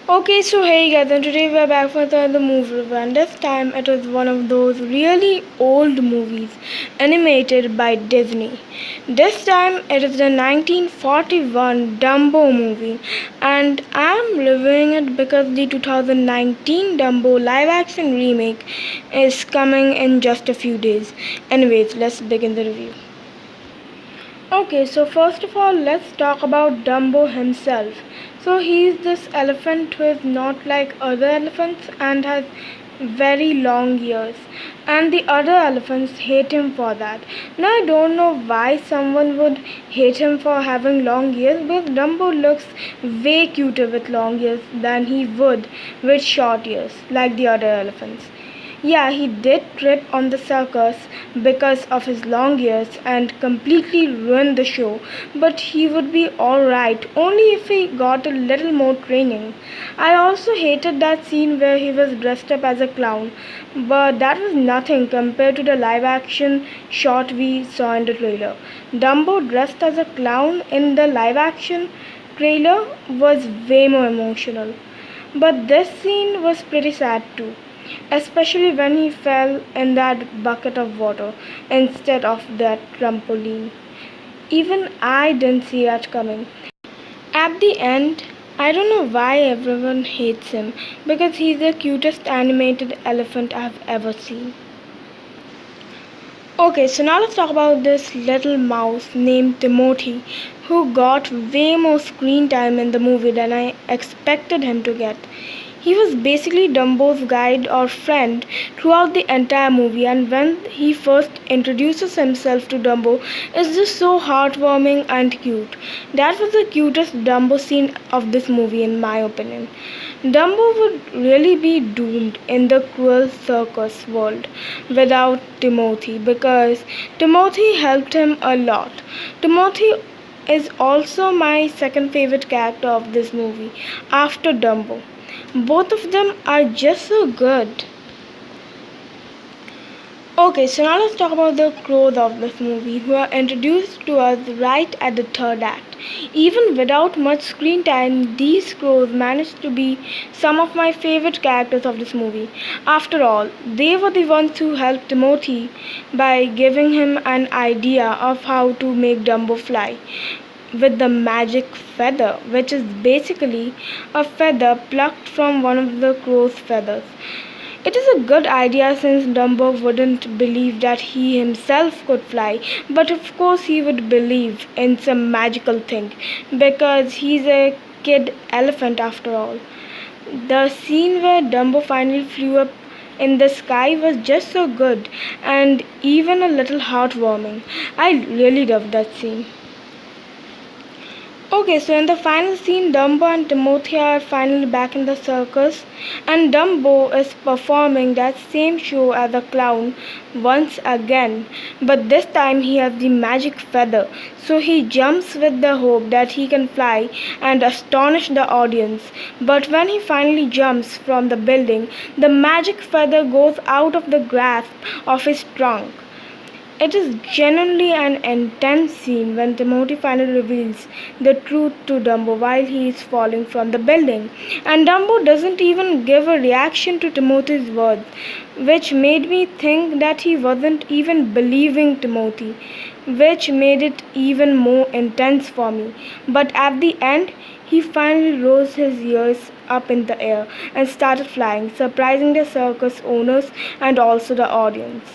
Okay, so hey guys, and today we are back with another movie review, and this time it is one of those really old movies animated by Disney. This time it is the 1941 Dumbo movie, and I am reviewing it because the 2019 Dumbo live action remake is coming in just a few days. Anyways, let's begin the review. Okay, so first of all, let's talk about Dumbo himself. So he's this elephant who is not like other elephants and has very long ears, and the other elephants hate him for that. Now I don't know why someone would hate him for having long ears, because Dumbo looks way cuter with long ears than he would with short ears like the other elephants. Yeah, he did trip on the circus because of his long ears and completely ruined the show, but he would be alright only if he got a little more training. I also hated that scene where he was dressed up as a clown, but that was nothing compared to the live action shot we saw in the trailer. Dumbo dressed as a clown in the live action trailer was way more emotional. But this scene was pretty sad too, especially when he fell in that bucket of water instead of that trampoline. Even I didn't see that coming. At the end, I don't know why everyone hates him, because he's the cutest animated elephant I've ever seen. Okay, so now let's talk about this little mouse named Timothy, who got way more screen time in the movie than I expected him to get. He was basically Dumbo's guide or friend throughout the entire movie, and when he first introduces himself to Dumbo, it's just so heartwarming and cute. That was the cutest Dumbo scene of this movie, in my opinion. Dumbo would really be doomed in the cruel circus world without Timothy, because Timothy helped him a lot. Timothy is also my second favorite character of this movie after Dumbo. Both of them are just so good. Okay, so now let's talk about the crows of this movie, who are introduced to us right at the third act. Even without much screen time, these crows managed to be some of my favorite characters of this movie. After all, they were the ones who helped Timothy by giving him an idea of how to make Dumbo fly with the magic feather, which is basically a feather plucked from one of the crow's feathers. It is a good idea since Dumbo wouldn't believe that he himself could fly, but of course he would believe in some magical thing because he's a kid elephant after all. The scene where Dumbo finally flew up in the sky was just so good and even a little heartwarming. I really loved that scene. Okay, so in the final scene, Dumbo and Timothy are finally back in the circus, and Dumbo is performing that same show as a clown once again, but this time he has the magic feather, so he jumps with the hope that he can fly and astonish the audience. But when he finally jumps from the building, the magic feather goes out of the grasp of his trunk. It is genuinely an intense scene when Timothy finally reveals the truth to Dumbo while he is falling from the building. And Dumbo doesn't even give a reaction to Timothy's words, which made me think that he wasn't even believing Timothy, which made it even more intense for me. But at the end, he finally rose his ears up in the air and started flying, surprising the circus owners and also the audience.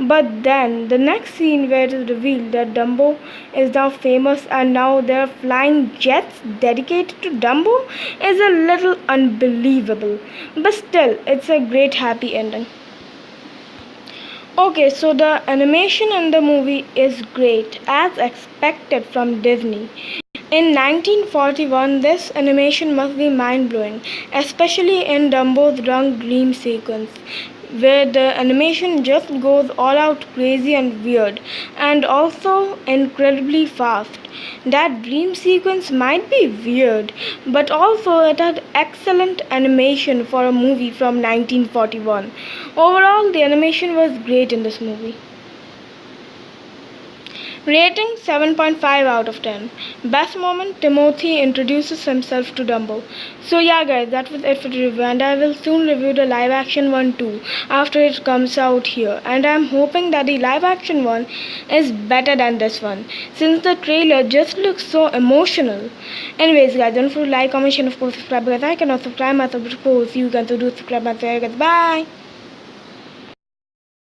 But then the next scene where it is revealed that Dumbo is now famous and now there are flying jets dedicated to Dumbo is a little unbelievable. But still, it's a great happy ending. Okay, so the animation in the movie is great as expected from Disney. In 1941, this animation must be mind-blowing, especially in Dumbo's drunk dream sequence, where the animation just goes all out crazy and weird, and also incredibly fast. That dream sequence might be weird, but also it had excellent animation for a movie from 1941. Overall, the animation was great in this movie. Rating 7.5 out of 10. Best moment, Timothy introduces himself to Dumbo. So yeah guys, that was it for the review, and I will soon review the live action one too after it comes out here, and I'm hoping that the live action one is better than this one since the trailer just looks so emotional. Anyways guys, don't forget to like, comment, share, and of course subscribe, because I cannot subscribe myself, but of course you can, so do subscribe myself guys. Bye.